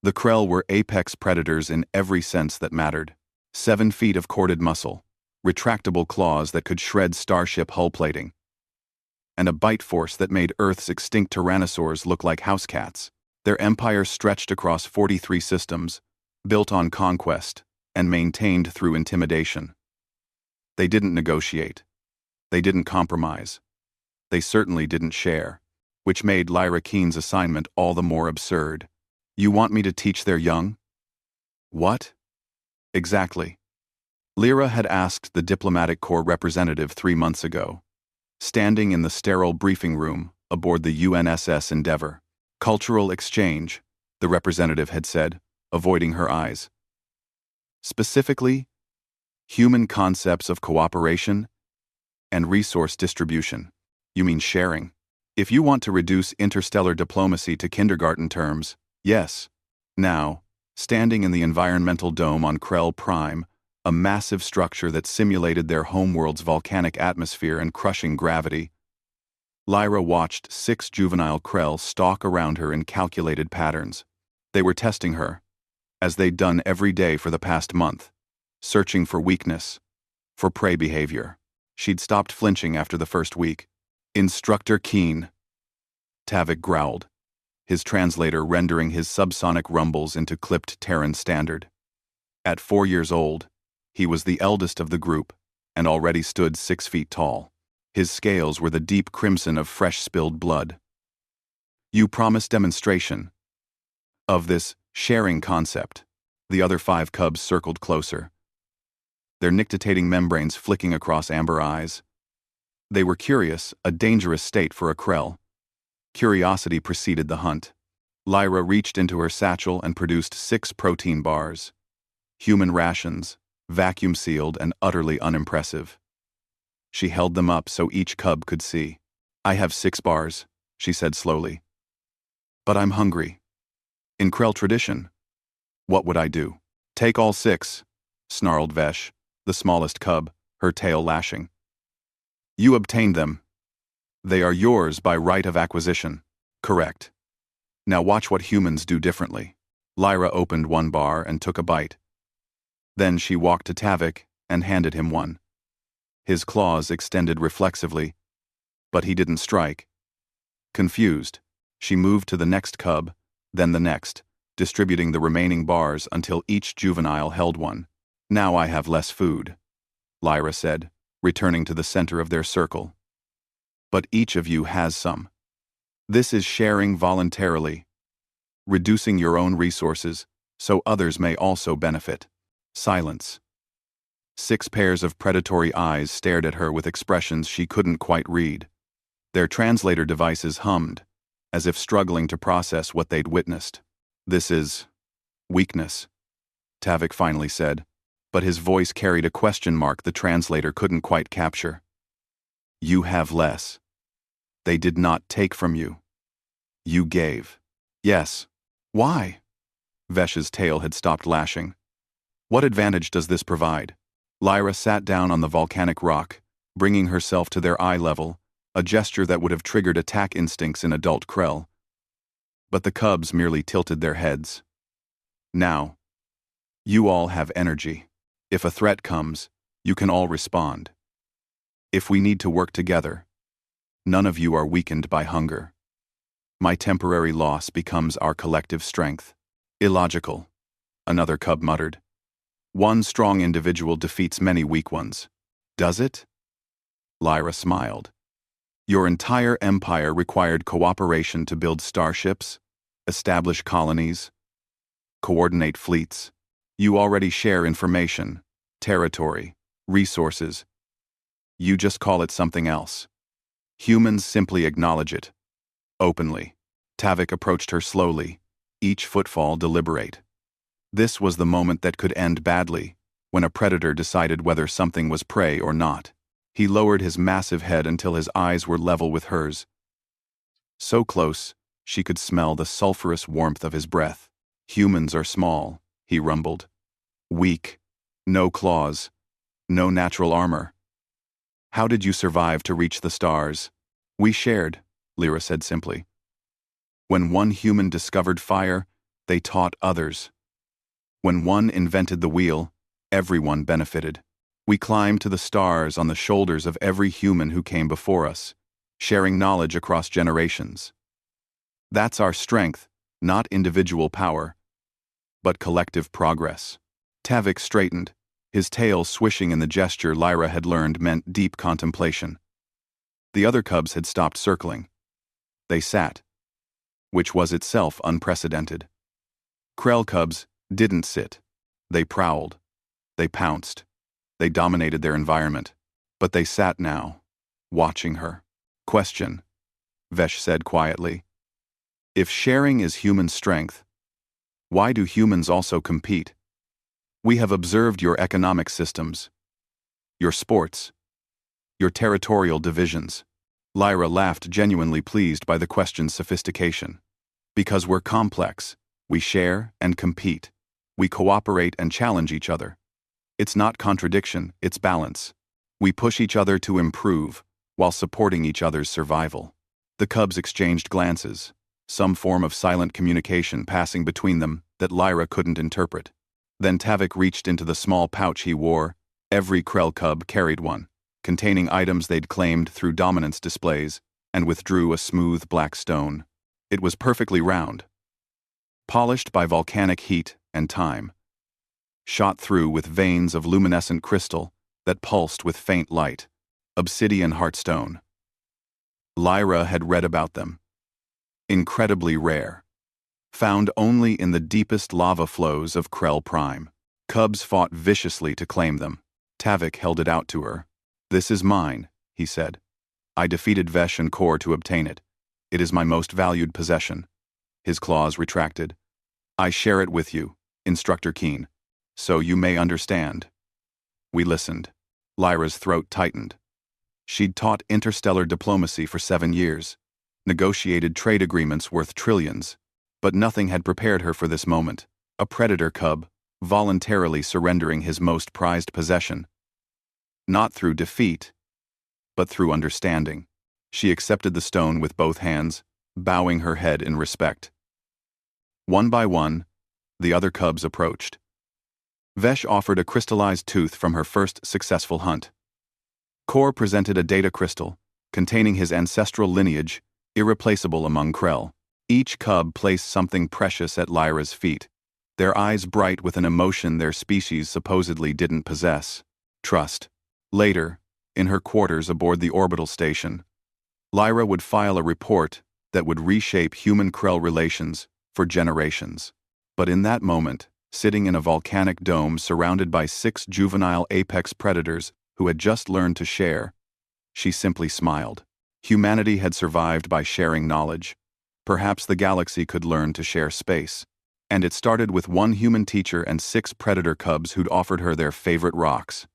The Krell were apex predators in every sense that mattered. 7 feet of corded muscle, retractable claws that could shred starship hull plating, and a bite force that made Earth's extinct tyrannosaurs look like house cats. Their empire stretched across 43 systems, built on conquest, and maintained through intimidation. They didn't negotiate. They didn't compromise. They certainly didn't share, which made Lyra Keene's assignment all the more absurd. You want me to teach their young? What? Exactly. Lyra had asked the diplomatic corps representative 3 months ago, standing in the sterile briefing room aboard the UNSS Endeavour. Cultural exchange, the representative had said, avoiding her eyes. Specifically, human concepts of cooperation and resource distribution. You mean sharing? If you want to reduce interstellar diplomacy to kindergarten terms, yes. Now, standing in the environmental dome on Krell Prime, a massive structure that simulated their homeworld's volcanic atmosphere and crushing gravity, Lyra watched 6 juvenile Krell stalk around her in calculated patterns. They were testing her, as they'd done every day for the past month, searching for weakness, for prey behavior. She'd stopped flinching after the first week. Instructor Keene, Tavik growled, his translator rendering his subsonic rumbles into clipped Terran standard. At 4 years old, he was the eldest of the group and already stood 6 feet tall. His scales were the deep crimson of fresh spilled blood. You promised demonstration of this sharing concept. The other 5 cubs circled closer, their nictitating membranes flicking across amber eyes. They were curious, a dangerous state for a Krell. Curiosity preceded the hunt. Lyra reached into her satchel and produced 6 protein bars. Human rations, vacuum-sealed and utterly unimpressive. She held them up so each cub could see. I have 6 bars, she said slowly. But I'm hungry. In Krell tradition, what would I do? Take all 6, snarled Vesh, the smallest cub, her tail lashing. You obtained them. They are yours by right of acquisition. Correct. Now watch what humans do differently. Lyra opened 1 bar and took a bite. Then she walked to Tavik and handed him one. His claws extended reflexively, but he didn't strike. Confused, she moved to the next cub, then the next, distributing the remaining bars until each juvenile held one. Now I have less food, Lyra said, returning to the center of their circle. But each of you has some. This is sharing voluntarily, reducing your own resources so others may also benefit. Silence. 6 pairs of predatory eyes stared at her with expressions she couldn't quite read. Their translator devices hummed, as if struggling to process what they'd witnessed. This is weakness, Tavik finally said, but his voice carried a question mark the translator couldn't quite capture. You have less. They did not take from you. You gave. Yes. Why? Vesh's tail had stopped lashing. What advantage does this provide? Lyra sat down on the volcanic rock, bringing herself to their eye level, a gesture that would have triggered attack instincts in adult Krell. But the cubs merely tilted their heads. Now, you all have energy. If a threat comes, you can all respond. If we need to work together, none of you are weakened by hunger. My temporary loss becomes our collective strength. Illogical, another cub muttered. One strong individual defeats many weak ones. Does it? Lyra smiled. Your entire empire required cooperation to build starships, establish colonies, coordinate fleets. You already share information, territory, resources. You just call it something else. Humans simply acknowledge it. Openly. Tavik approached her slowly, each footfall deliberate. This was the moment that could end badly, when a predator decided whether something was prey or not. He lowered his massive head until his eyes were level with hers. So close, she could smell the sulfurous warmth of his breath. Humans are small, he rumbled. Weak. No claws. No natural armor. How did you survive to reach the stars? We shared, Lyra said simply. When one human discovered fire, They taught others. When one invented the wheel, everyone benefited. We climbed to the stars on the shoulders of every human who came before us, sharing knowledge across generations. That's our strength, not individual power, but collective progress. Tavik straightened, his tail swishing in the gesture Lyra had learned meant deep contemplation. The other cubs had stopped circling. They sat, which was itself unprecedented. Krell cubs didn't sit. They prowled. They pounced. They dominated their environment. But they sat now, watching her. Question, Vesh said quietly. If sharing is human strength, why do humans also compete? We have observed your economic systems, your sports, your territorial divisions. Lyra laughed, genuinely pleased by the question's sophistication. Because we're complex, we share and compete. We cooperate and challenge each other. It's not contradiction, it's balance. We push each other to improve, while supporting each other's survival. The cubs exchanged glances, some form of silent communication passing between them that Lyra couldn't interpret. Then Tavik reached into the small pouch he wore. Every Krell cub carried one, containing items they'd claimed through dominance displays, and withdrew a smooth black stone. It was perfectly round, polished by volcanic heat and time, shot through with veins of luminescent crystal that pulsed with faint light, obsidian heartstone. Lyra had read about them. Incredibly rare. Found only in the deepest lava flows of Krell Prime. Cubs fought viciously to claim them. Tavik held it out to her. This is mine, he said. I defeated Vesh and Kor to obtain it. It is my most valued possession. His claws retracted. I share it with you, Instructor Keen, so you may understand. We listened. Lyra's throat tightened. She'd taught interstellar diplomacy for 7 years, negotiated trade agreements worth trillions, but nothing had prepared her for this moment. A predator cub, voluntarily surrendering his most prized possession. Not through defeat, but through understanding. She accepted the stone with both hands, bowing her head in respect. One by one, the other cubs approached. Vesh offered a crystallized tooth from her first successful hunt. Kor presented a data crystal, containing his ancestral lineage, irreplaceable among Krell. Each cub placed something precious at Lyra's feet, their eyes bright with an emotion their species supposedly didn't possess: trust. Later, in her quarters aboard the orbital station, Lyra would file a report that would reshape human-Krell relations for generations. But in that moment, sitting in a volcanic dome surrounded by 6 juvenile apex predators who had just learned to share, she simply smiled. Humanity had survived by sharing knowledge. Perhaps the galaxy could learn to share space. And it started with one human teacher and 6 predator cubs who'd offered her their favorite rocks.